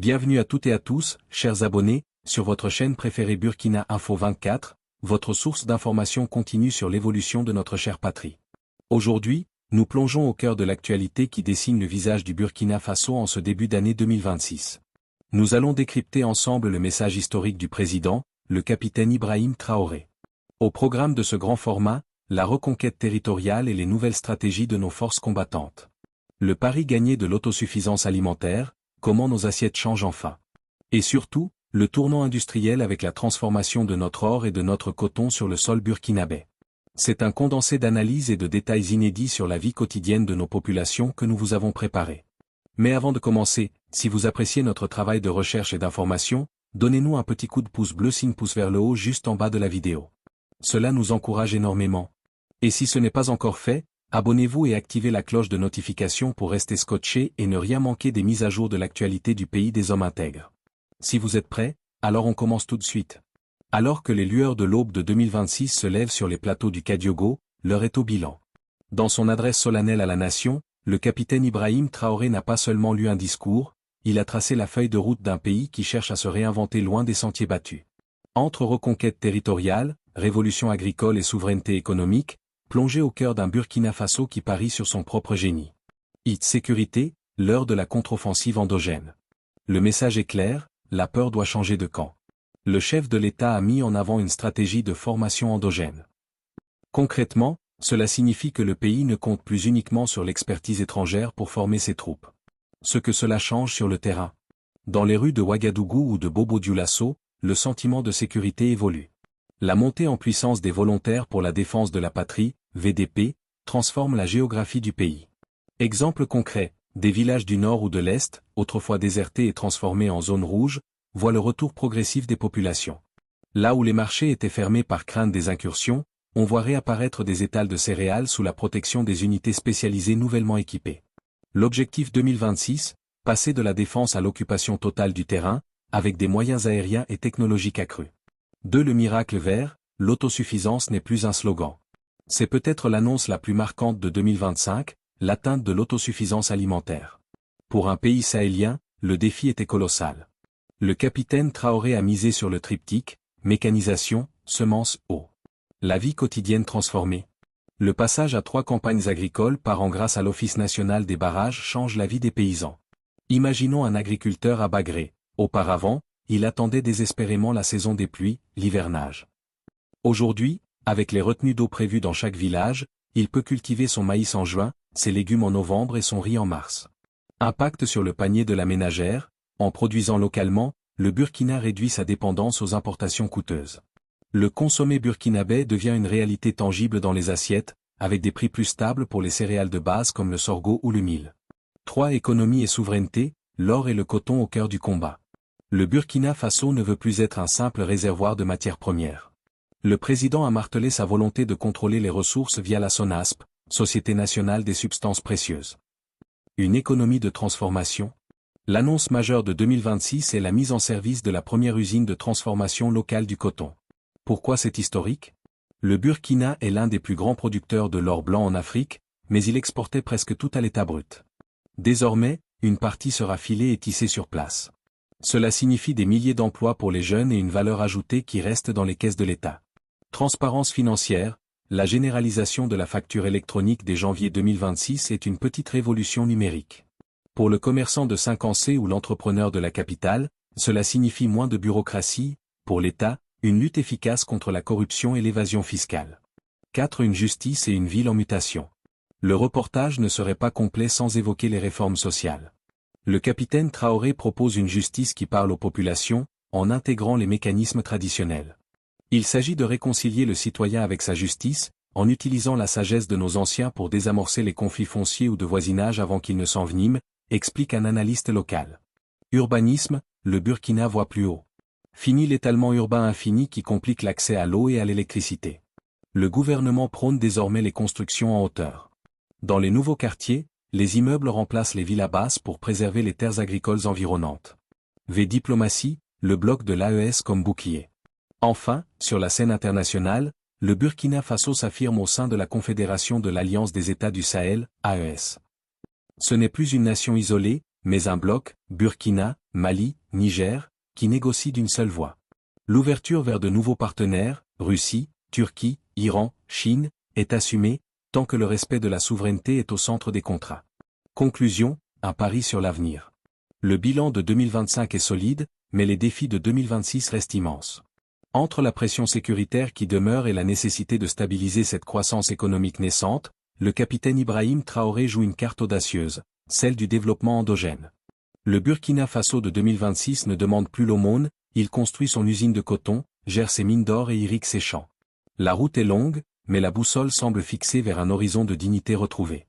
Bienvenue à toutes et à tous, chers abonnés, sur votre chaîne préférée Burkina Info 24, votre source d'information continue sur l'évolution de notre chère patrie. Aujourd'hui, nous plongeons au cœur de l'actualité qui dessine le visage du Burkina Faso en ce début d'année 2026. Nous allons décrypter ensemble le message historique du président, le capitaine Ibrahim Traoré. Au programme de ce grand format, la reconquête territoriale et les nouvelles stratégies de nos forces combattantes. Le pari gagné de l'autosuffisance alimentaire, comment nos assiettes changent enfin. Et surtout, le tournant industriel avec la transformation de notre or et de notre coton sur le sol burkinabé. C'est un condensé d'analyses et de détails inédits sur la vie quotidienne de nos populations que nous vous avons préparé. Mais avant de commencer, si vous appréciez notre travail de recherche et d'information, donnez-nous un petit coup de pouce bleu signe pouce vers le haut juste en bas de la vidéo. Cela nous encourage énormément. Et si ce n'est pas encore fait, abonnez-vous et activez la cloche de notification pour rester scotché et ne rien manquer des mises à jour de l'actualité du pays des hommes intègres. Si vous êtes prêts, alors on commence tout de suite. Alors que les lueurs de l'aube de 2026 se lèvent sur les plateaux du Kadiogo, l'heure est au bilan. Dans son adresse solennelle à la nation, le capitaine Ibrahim Traoré n'a pas seulement lu un discours, il a tracé la feuille de route d'un pays qui cherche à se réinventer loin des sentiers battus. Entre reconquête territoriale, révolution agricole et souveraineté économique, plongé au cœur d'un Burkina Faso qui parie sur son propre génie. Sécurité, l'heure de la contre-offensive endogène. Le message est clair, la peur doit changer de camp. Le chef de l'État a mis en avant une stratégie de formation endogène. Concrètement, cela signifie que le pays ne compte plus uniquement sur l'expertise étrangère pour former ses troupes. Ce que cela change sur le terrain. Dans les rues de Ouagadougou ou de Bobo-Dioulasso, le sentiment de sécurité évolue. La montée en puissance des volontaires pour la défense de la patrie, VDP, transforme la géographie du pays. Exemple concret, des villages du nord ou de l'est, autrefois désertés et transformés en zones rouges, voient le retour progressif des populations. Là où les marchés étaient fermés par crainte des incursions, on voit réapparaître des étals de céréales sous la protection des unités spécialisées nouvellement équipées. L'objectif 2026, passer de la défense à l'occupation totale du terrain, avec des moyens aériens et technologiques accrus. Le miracle vert, l'autosuffisance n'est plus un slogan. C'est peut-être l'annonce la plus marquante de 2025, l'atteinte de l'autosuffisance alimentaire. Pour un pays sahélien, le défi était colossal. Le capitaine Traoré a misé sur le triptyque, mécanisation, semences, eau. La vie quotidienne transformée. Le passage à 3 campagnes agricoles par an grâce à l'Office national des barrages change la vie des paysans. Imaginons un agriculteur à Bagré. Auparavant, il attendait désespérément la saison des pluies, l'hivernage. Aujourd'hui, avec les retenues d'eau prévues dans chaque village, il peut cultiver son maïs en juin, ses légumes en novembre et son riz en mars. Impact sur le panier de la ménagère, en produisant localement, le Burkina réduit sa dépendance aux importations coûteuses. Le consommé burkinabé devient une réalité tangible dans les assiettes, avec des prix plus stables pour les céréales de base comme le sorgho ou le mil. Économie et souveraineté, l'or et le coton au cœur du combat. Le Burkina Faso ne veut plus être un simple réservoir de matières premières. Le président a martelé sa volonté de contrôler les ressources via la SONASP, Société nationale des substances précieuses. Une économie de transformation. L'annonce majeure de 2026 est la mise en service de la première usine de transformation locale du coton. Pourquoi c'est historique? Le Burkina est l'un des plus grands producteurs de l'or blanc en Afrique, mais il exportait presque tout à l'état brut. Désormais, une partie sera filée et tissée sur place. Cela signifie des milliers d'emplois pour les jeunes et une valeur ajoutée qui reste dans les caisses de l'État. Transparence financière, la généralisation de la facture électronique dès janvier 2026 est une petite révolution numérique. Pour le commerçant de 5C ou l'entrepreneur de la capitale, cela signifie moins de bureaucratie, pour l'État, une lutte efficace contre la corruption et l'évasion fiscale. Une justice et une ville en mutation. Le reportage ne serait pas complet sans évoquer les réformes sociales. Le capitaine Traoré propose une justice qui parle aux populations, en intégrant les mécanismes traditionnels. Il s'agit de réconcilier le citoyen avec sa justice, en utilisant la sagesse de nos anciens pour désamorcer les conflits fonciers ou de voisinage avant qu'ils ne s'enveniment, explique un analyste local. Urbanisme, le Burkina voit plus haut. Fini l'étalement urbain infini qui complique l'accès à l'eau et à l'électricité. Le gouvernement prône désormais les constructions en hauteur. Dans les nouveaux quartiers, les immeubles remplacent les villas basses pour préserver les terres agricoles environnantes. Diplomatie, le bloc de l'AES comme bouclier. Enfin, sur la scène internationale, le Burkina Faso s'affirme au sein de la Confédération de l'Alliance des États du Sahel, AES. Ce n'est plus une nation isolée, mais un bloc, Burkina, Mali, Niger, qui négocie d'une seule voix. L'ouverture vers de nouveaux partenaires, Russie, Turquie, Iran, Chine, est assumée, tant que le respect de la souveraineté est au centre des contrats. Conclusion, un pari sur l'avenir. Le bilan de 2025 est solide, mais les défis de 2026 restent immenses. Entre la pression sécuritaire qui demeure et la nécessité de stabiliser cette croissance économique naissante, le capitaine Ibrahim Traoré joue une carte audacieuse, celle du développement endogène. Le Burkina Faso de 2026 ne demande plus l'aumône, il construit son usine de coton, gère ses mines d'or et irrigue ses champs. La route est longue, mais la boussole semble fixée vers un horizon de dignité retrouvée.